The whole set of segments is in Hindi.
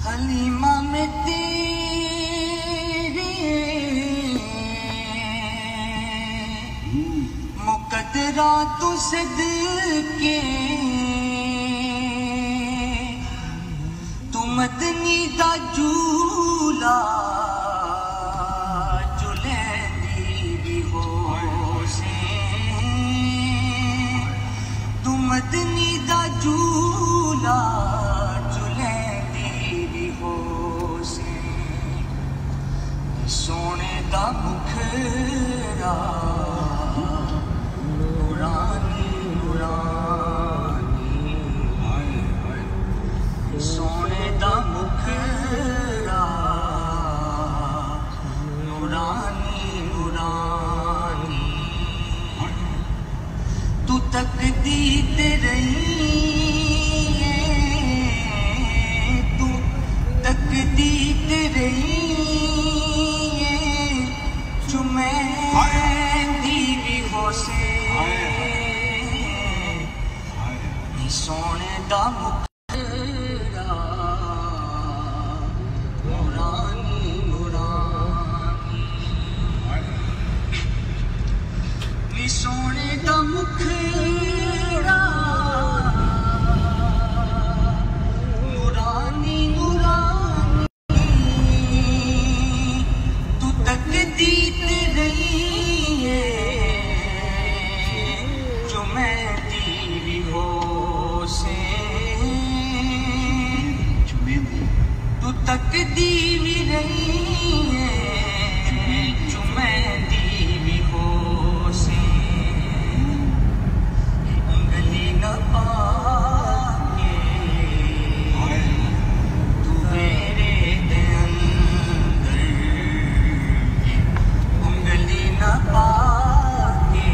हलीमा में तेरे मुकद्दरा तो सदके तू मदनी दा झूला झुलैंदी भी हो से तू मदनी दा झूला सोने दा मुखड़ा नूरानी नूरानी सोने दा मुखड़ा नूरानी नूरानी तू तकदी ते रही तू तकदी ते रही सोने दा मुखड़ा नूरानी नूरानी नी सोने दा मुखड़ा नूरानी नूरानी तू तकदी ते रही जो मैं दीवी हो तू तकदी भी रही है जो मैं दीवी हो से उंगली न पाके तू मेरे दे अंदर उंगली न पाके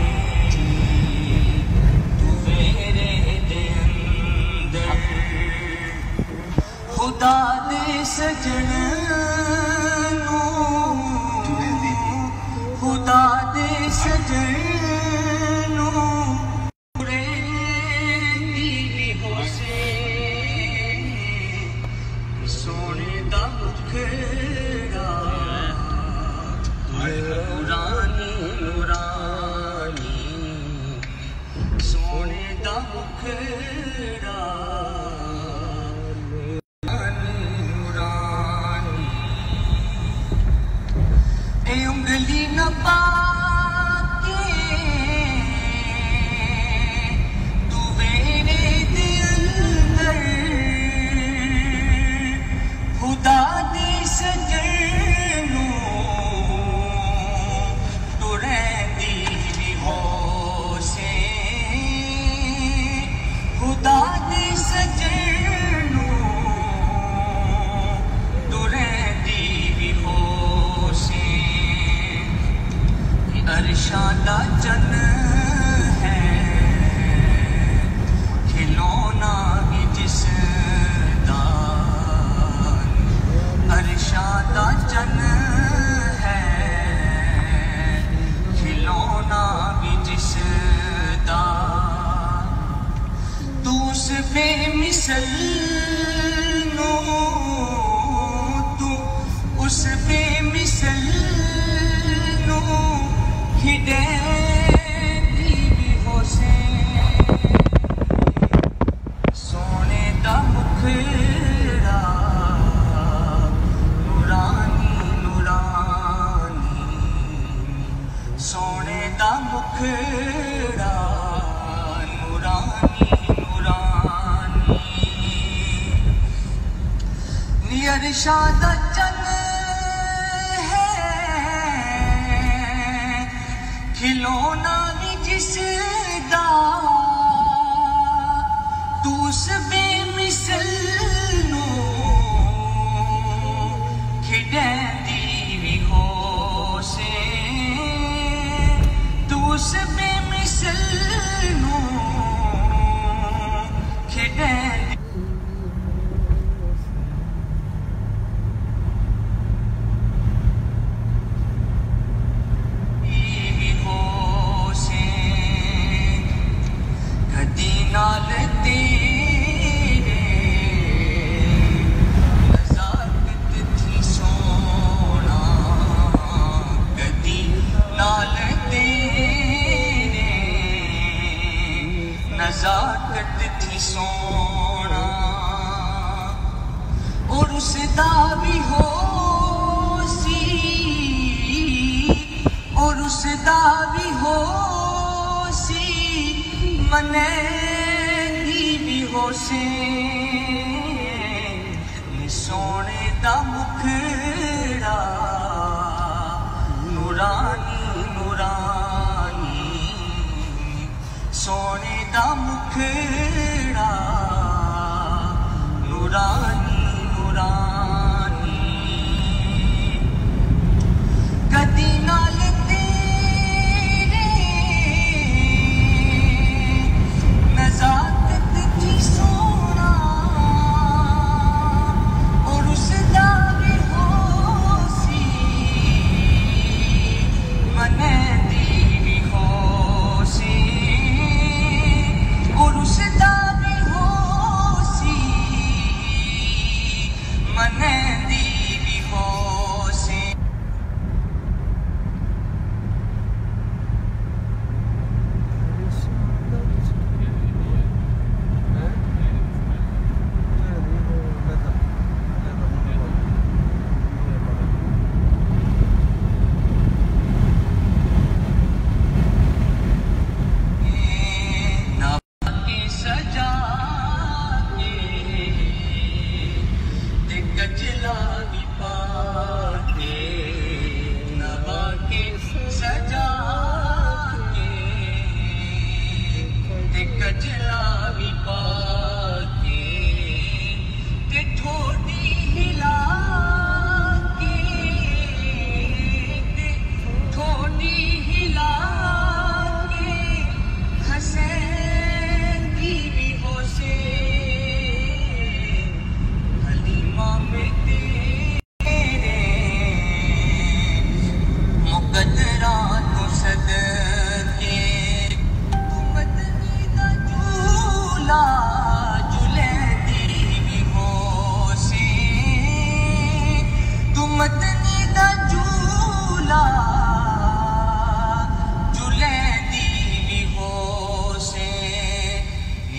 तू मेरे दे अंदर खुदा दे सजन खुदा दे सजन दीवी हो से सोने दा मुखड़ा नूरानी नूरानी सोने दा मुखड़ा उंगली न पाके तू मेरे दे अंदर खुदा दे सजनू तू रहंदी भी हो से खुदा दे सजनू तू रहंदी भी हो से अरशादा चन है खिलौना भी जिसदा अरशादा चन है खिलौना भी जिसदा तू उस बेमिसल नो तू उस बेमिसल नो खिड़ेंदी भी हो से सोने दा मुखड़ा नूरानी नूरानी सोने दा मुखड़ा नूरानी नूरानी नी अरशादा चन खिलौना भी जिसदा तू उस बेमिसल नू खिड़ेंदी भी हो से तू उस बेमिसल नू खिड़ेंदी उसदा भी होसी और उसदा भी होसी मने दी भी होसी सोने दा मुखड़ा नूरानी नूरानी सोने दा मुखड़ा नूरानी नूरानी कदी नाल तेरे नज़ाकत की सोना और उसदा भी होसी मने दी भी होसी और उसदा भी होसी मने दी भी होसी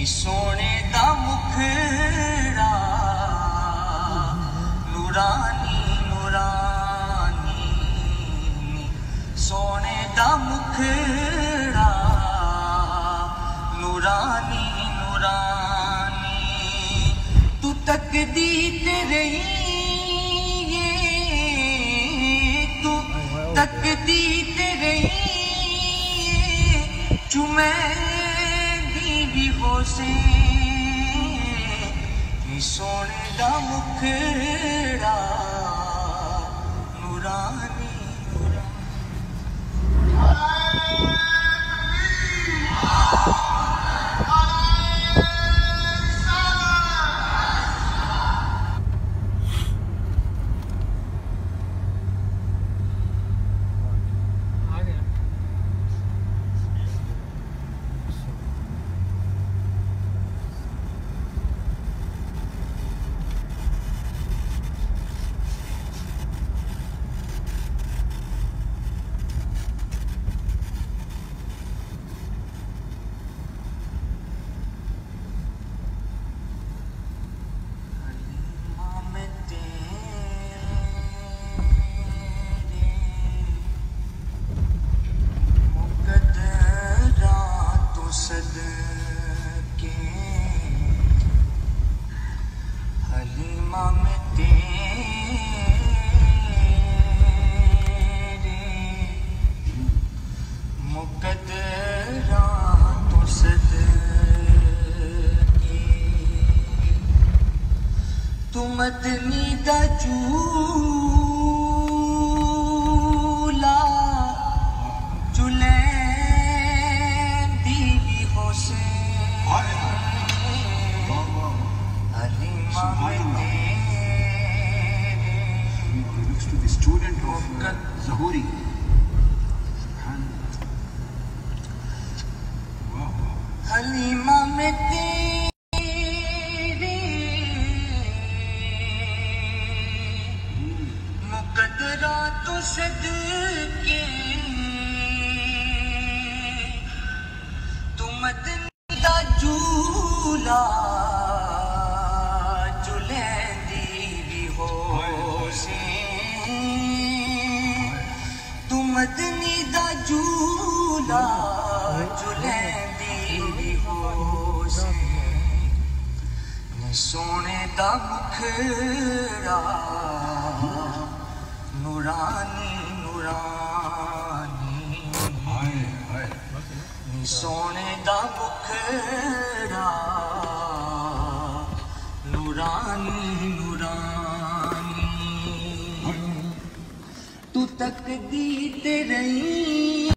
सोने दा मुखड़ा नूरानी नूरानी सोने दा मुखड़ा नूरानी नूरानी तू तकदी ते रही तू तकदी ते रही चुमे भी होसे सोने दा मुखड़ा नूरानी मदनी दा झूला झूलेंदी भी होसे हलीमा में next to the student of Zahuri. Wow. Halima में सदके तू मदनी दा झूला झूलेंदी भी हो दा मुखड़ा नूरानी नूरानी नी सोने दा मुखड़ा नूरानी नूरानी तू तकदी ते रही